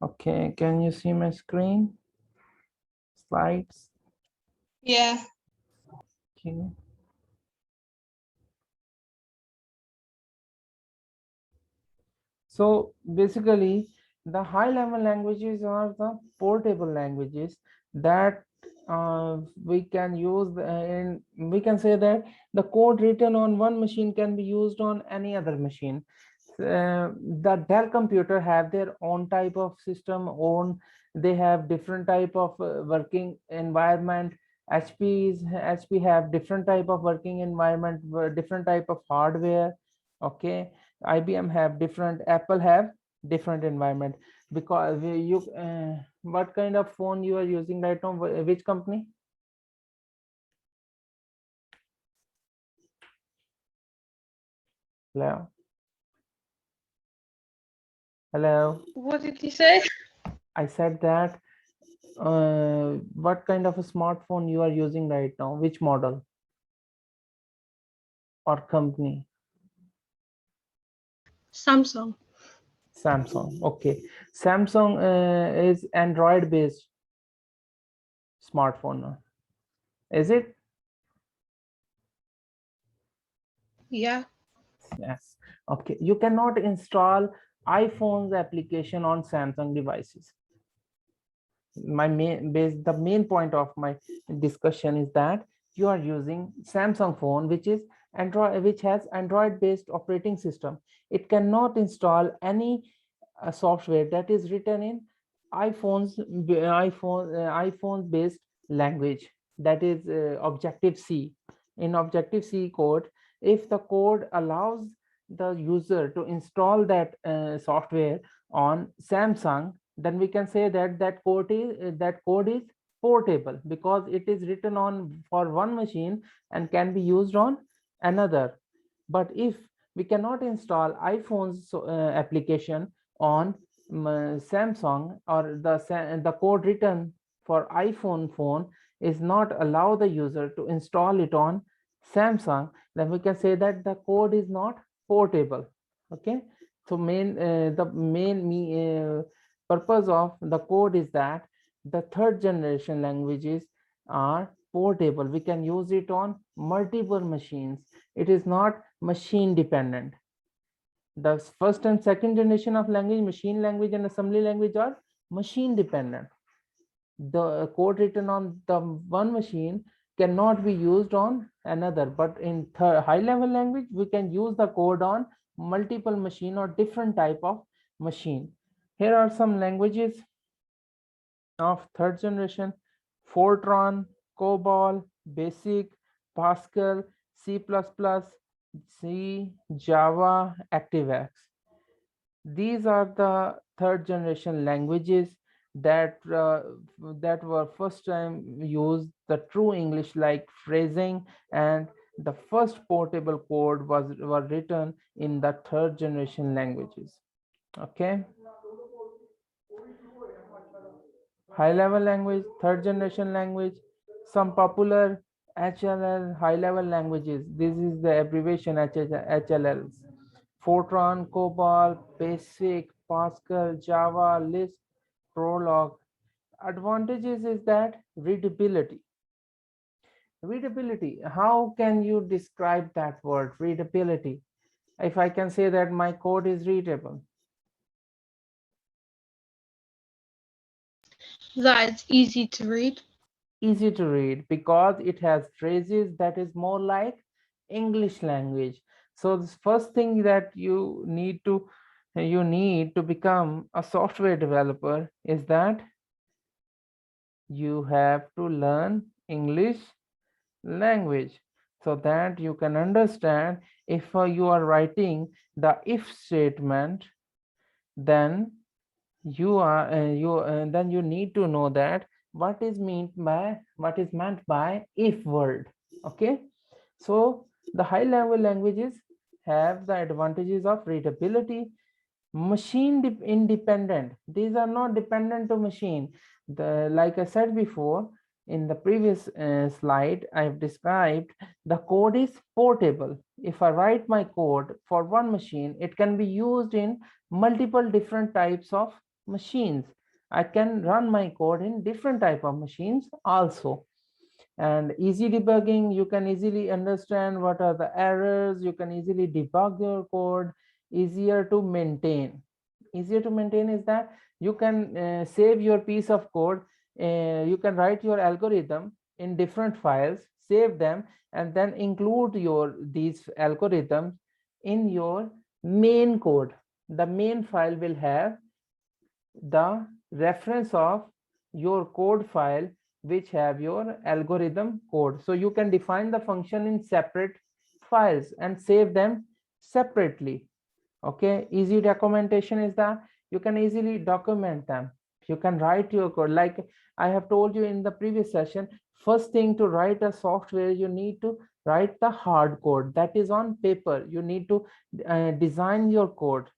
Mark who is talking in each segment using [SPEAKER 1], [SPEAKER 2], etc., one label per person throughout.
[SPEAKER 1] Okay, can you see my screen? Slides.
[SPEAKER 2] Yeah.
[SPEAKER 1] Okay. So basically, the high level languages are the portable languages that we can use, and we can say that the code written on one machine can be used on any other machine. The Dell computer have their own type of system, own, they have different type of working environment. HP have different type of working environment, different type of hardware. Okay, IBM have different, Apple have different environment. Because you what kind of phone you are using right now? Which company? Hello, hello.
[SPEAKER 2] What did you say?
[SPEAKER 1] I said that what kind of a smartphone you are using right now? Which model or company?
[SPEAKER 2] Samsung.
[SPEAKER 1] Samsung. Okay, Samsung is Android based smartphone, is it?
[SPEAKER 2] Yeah.
[SPEAKER 1] Yes. Okay, you cannot install iPhone's application on Samsung devices. The main point of my discussion is that you are using Samsung phone, which is Android, which has Android based operating system. It cannot install any software that is written in iPhone based language, that is Objective C. In Objective C code, if the code allows the user to install that software on Samsung, then we can say that that code is portable, because it is written on for one machine and can be used on another. But if we cannot install iPhone's application on Samsung, or the code written for iPhone phone is not allow the user to install it on Samsung, then we can say that the code is not portable. Okay, so the main purpose of the code is that the third generation languages are portable. We can use it on multiple machines. It is not machine dependent. The first and second generation of language, machine language and assembly language, are machine dependent. The code written on the one machine cannot be used on another, but in high level language we can use the code on multiple machine or different type of machine. Here are some languages of third generation: Fortran, COBOL, BASIC, Pascal, C++, C, Java, ActiveX. These are the third generation languages that that were first time used the true English like phrasing, and the first portable code were written in the third generation languages. Okay, high level language, third generation language, some popular HLL high level languages. This is the abbreviation HLLs: Fortran, COBOL, BASIC, Pascal, Java, Lisp, Prolog. Advantages is that readability. Readability. How can you describe that word, readability? If I can say that my code is readable.
[SPEAKER 2] That it's easy to read.
[SPEAKER 1] Easy to read because it has phrases that is more like English language. So the first thing that you need to become a software developer is that you have to learn English language, so that you can understand if you are writing the if statement, then you need to know that what is meant by if word. Okay, so the high level languages have the advantages of readability, machine independent. These are not dependent to machine. The like I said before in the previous slide, I have described the code is portable. If I write my code for one machine, it can be used in multiple different types of machines. I can run my code in different type of machines also. And easy debugging, you can easily understand what are the errors, you can easily debug your code. Easier to maintain, easier to maintain is that you can save your piece of code, you can write your algorithm in different files, save them, and then include your these algorithms in your main code. The main file will have the reference of your code file which have your algorithm code. So you can define the function in separate files and save them separately. Okay, easy documentation is that you can easily document them. You can write your code like I have told you in the previous session. First thing to write a software, you need to write the hard code that is on paper. You need to design your code.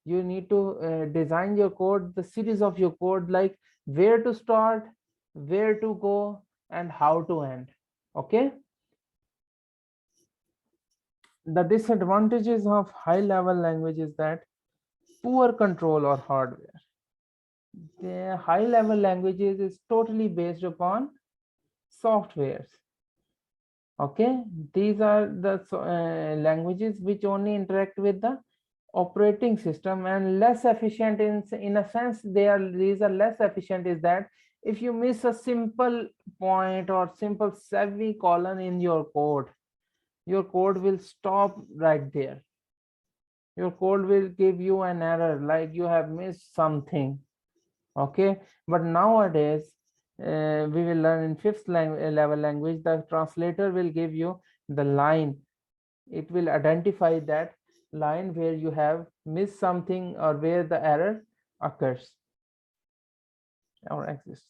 [SPEAKER 1] You need to design your code, the series of your code, like where to start, where to go, and how to end. Okay, the disadvantages of high level language is that poor control or hardware. The high level languages is totally based upon softwares. Okay, these are the languages which only interact with the operating system and less efficient in a sense. These are less efficient is that if you miss a simple point or simple semicolon in your code will stop right there. Your code will give you an error like you have missed something. Okay, but nowadays we will learn in fifth level language, the translator will give you the line. It will identify that line where you have missed something or where the error occurs or exists.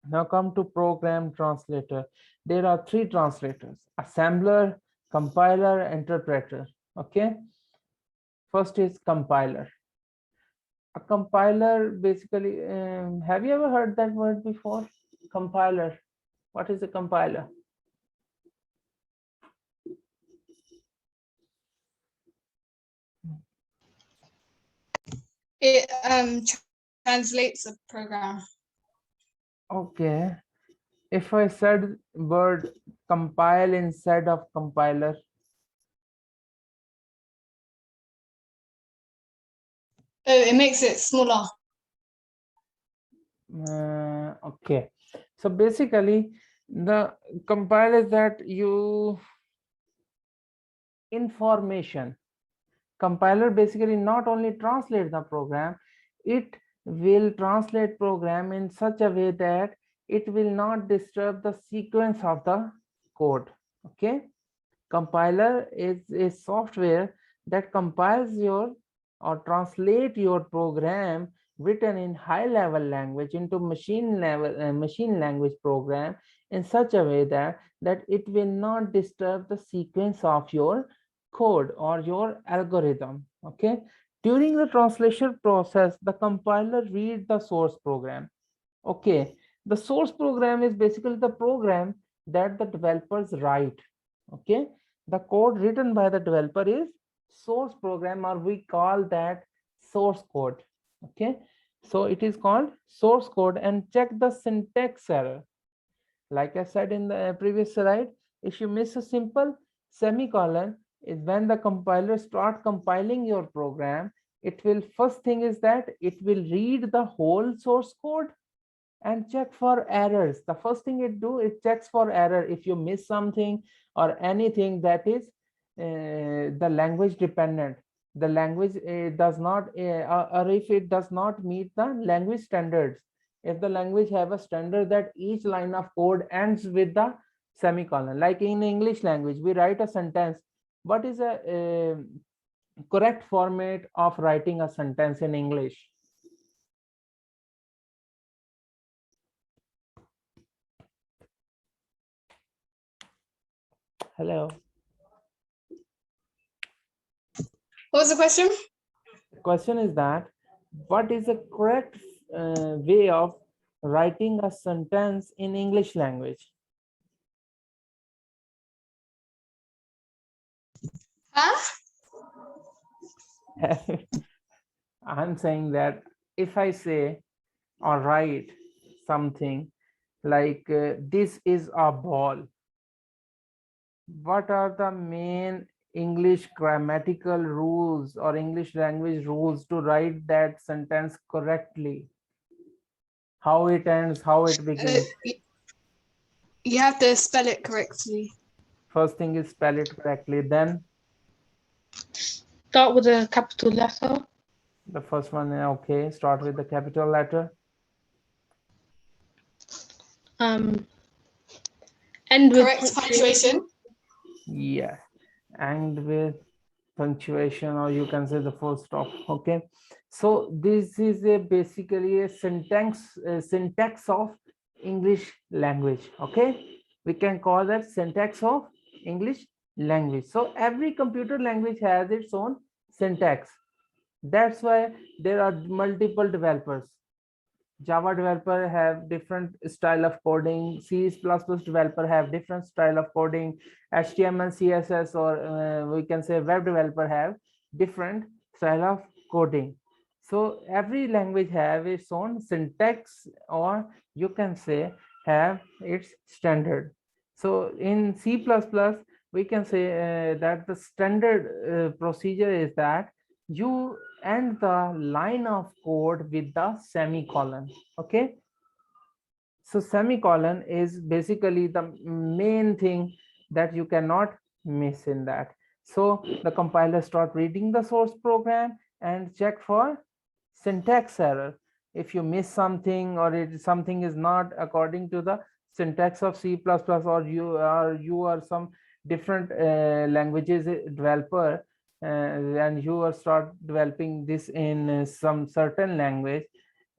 [SPEAKER 1] Now come to program translator. There are three translators: assembler, compiler, interpreter. Okay, first is compiler. A compiler basically, have you ever heard that word before? Compiler. What is a compiler?
[SPEAKER 2] It translates a program.
[SPEAKER 1] Okay, if I said word compile instead of compiler.
[SPEAKER 2] Oh, it makes it smaller.
[SPEAKER 1] Okay, so basically the compile is that you information. Compiler basically not only translate the program, it will translate program in such a way that it will not disturb the sequence of the code. Okay, compiler is a software that compiles your or translate your program written in high level language into machine language program in such a way that it will not disturb the sequence of your code or your algorithm. Okay, during the translation process, the compiler reads the source program. Okay, the source program is basically the program that the developers write. Okay, the code written by the developer is source program, or we call that source code. Okay, so it is called source code. And check the syntax error. Like I said in the previous slide, if you miss a simple semicolon, is when the compiler start compiling your program, it will, first thing is that it will read the whole source code and check for errors. The first thing it do, it checks for error. If you miss something or anything that is the language dependent, the language does not or if it does not meet the language standards. If the language have a standard that each line of code ends with the semicolon, like in English language we write a sentence. What is a correct format of writing a sentence in English? Hello.
[SPEAKER 2] What was the question?
[SPEAKER 1] The question is that what is the correct way of writing a sentence in English language?
[SPEAKER 2] Huh?
[SPEAKER 1] I'm saying that if I say or write something like this is a ball, what are the main English grammatical rules or English language rules to write that sentence correctly? How it ends, how it begins?
[SPEAKER 2] You have to spell it correctly.
[SPEAKER 1] First thing is spell it correctly. Then
[SPEAKER 3] Start with a capital letter.
[SPEAKER 1] the first one, okay, start with the capital letter.
[SPEAKER 3] End with
[SPEAKER 2] Correct punctuation.
[SPEAKER 1] Yeah, and with punctuation, or you can say the full stop. Okay, so this is a basically a syntax of English language. Okay, we can call that syntax of English language. So every computer language has its own syntax. That's why there are multiple developers. Java developer have different style of coding, C++ developer have different style of coding, HTML, CSS, or we can say web developer have different style of coding. So every language have its own syntax, or you can say have its standard. So in C++, we can say that the standard procedure is that you end the line of code with the semicolon. Okay, so semicolon is basically the main thing that you cannot miss in that. So the compiler start reading the source program and check for syntax error. If you miss something, or something is not according to the syntax of C++, or you are some different languages developer, and you are start developing this in some certain language,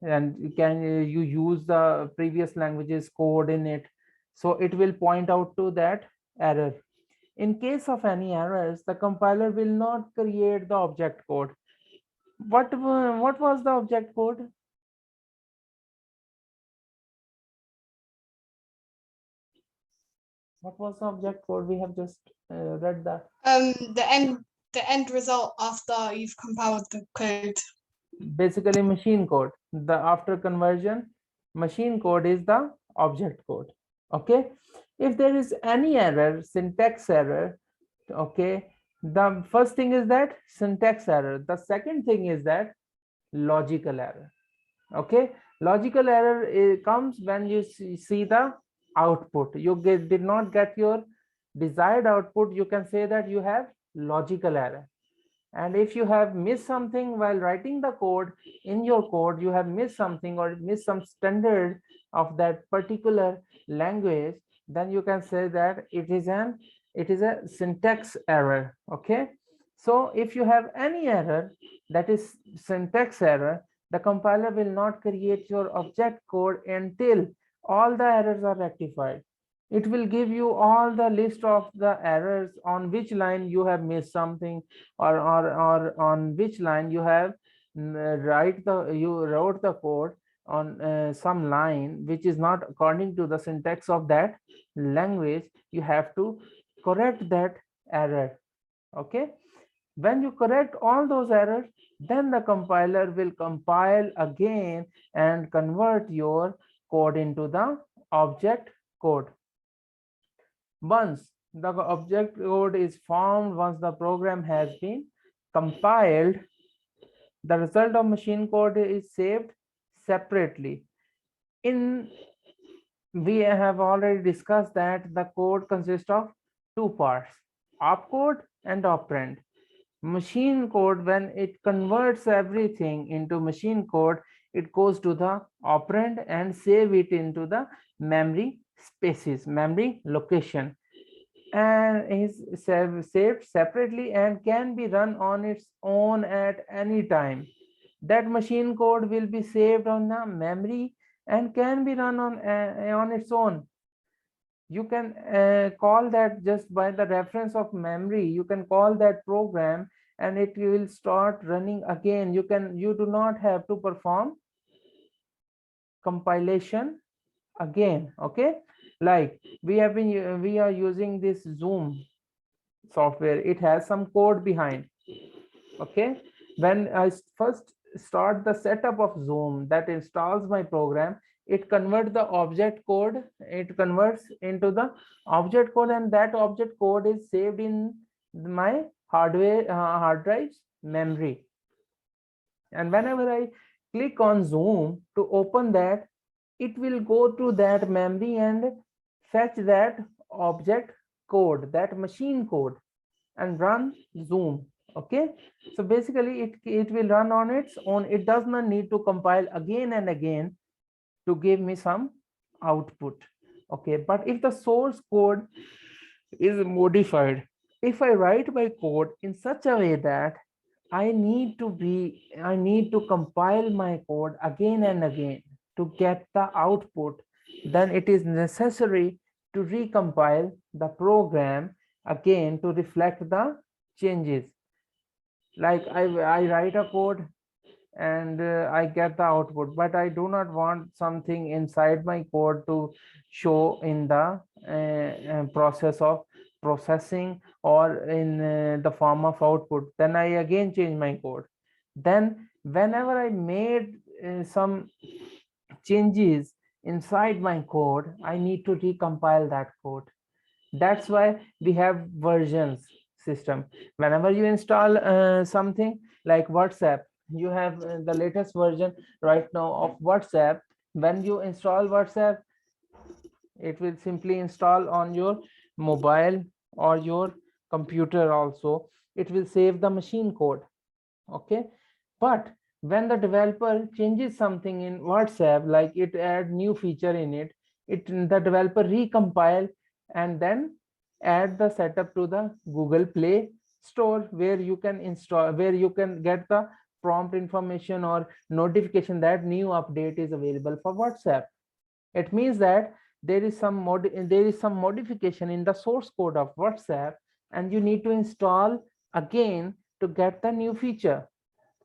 [SPEAKER 1] and you use the previous languages code in it, so it will point out to that error. In case of any errors, the compiler will not create the object code. What was the object code? What was the object code? We have just read that.
[SPEAKER 2] The end result after you've compiled the code.
[SPEAKER 1] Basically machine code. The after conversion machine code is the object code. Okay, if there is any error, syntax error, okay, the first thing is that syntax error. The second thing is that logical error. Okay, logical error comes when you see the output. You did not get your desired output. You can say that you have logical error. And if you have missed something while writing the code, in your code you have missed something or missed some standard of that particular language, then you can say that it is a syntax error. Okay, so if you have any error that is syntax error, the compiler will not create your object code until all the errors are rectified. It will give you all the list of the errors, on which line you have missed something, or on which line you have you wrote the code on some line which is not according to the syntax of that language. You have to correct that error. Okay, when you correct all those errors, then the compiler will compile again and convert your code into the object code. Once the object code is formed, once the program has been compiled, the result of machine code is saved separately. We have already discussed that the code consists of two parts, opcode and operand. Machine code, when it converts everything into machine code, it goes to the operand and save it into the memory spaces, memory location, and is saved separately and can be run on its own at any time. That machine code will be saved on the memory and can be run on its own. You can call that just by the reference of memory. You can call that program and it will start running again. You do not have to perform compilation again. Okay, like we are using this Zoom software. It has some code behind. Okay, when I first start the setup of Zoom that installs my program, it converts the object code, it converts into the object code, and that object code is saved in my hard drive's memory. And whenever I click on Zoom to open that, it will go to that memory and fetch that object code, that machine code, and run Zoom. Okay, so basically it will run on its own. It does not need to compile again and again to give me some output. Okay, but if the source code is modified, if I write my code in such a way that I need to compile my code again and again to get the output, then it is necessary to recompile the program again to reflect the changes. Like I write a code and I get the output, but I do not want something inside my code to show in the process of processing or in the form of output. Then I again change my code. Then whenever I made some changes inside my code, I need to recompile that code. That's why we have versions system. Whenever you install something like WhatsApp, you have the latest version right now of WhatsApp. When you install WhatsApp, it will simply install on your mobile or your computer also. It will save the machine code. Okay, but when the developer changes something in WhatsApp, like it add new feature in it, the developer recompile and then add the setup to the Google Play Store, where you can install, where you can get the prompt information or notification that new update is available for WhatsApp. It means that there is some modification in the source code of WhatsApp, and you need to install again to get the new feature.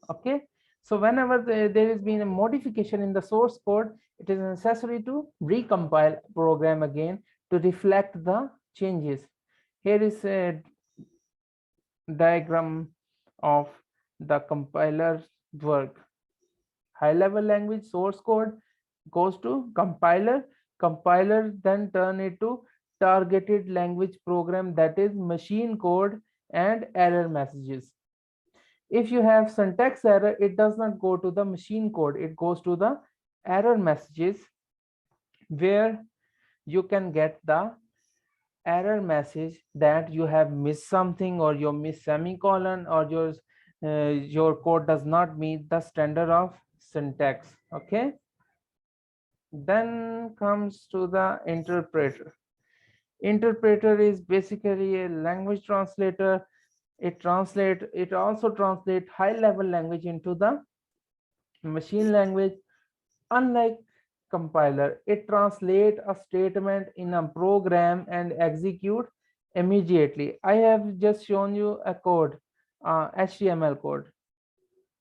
[SPEAKER 1] Okay, so whenever there has been a modification in the source code, it is necessary to recompile program again to reflect the changes. Here is a diagram of the compiler work. High level language source code goes to compiler. Compiler then turn it to targeted language program, that is machine code and error messages. If you have syntax error, it does not go to the machine code, it goes to the error messages, where you can get the error message that you have missed something, or you miss semicolon, or your code does not meet the standard of syntax. Okay, then comes to the interpreter. Interpreter is basically a language translator. It also translate high level language into the machine language. Unlike compiler, it translate a statement in a program and execute immediately. I have just shown you a code, HTML code.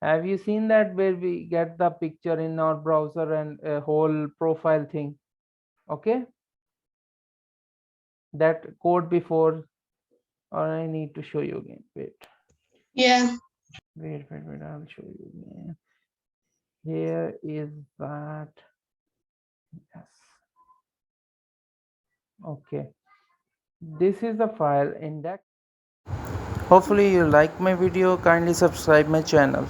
[SPEAKER 1] Have you seen that, where we get the picture in our browser and a whole profile thing? Okay, that code before, or I need to show you again.
[SPEAKER 2] Yeah.
[SPEAKER 1] Wait, I'll show you again. Here is that. Yes. Okay. This is the file index. Hopefully you like my video. Kindly subscribe my channel.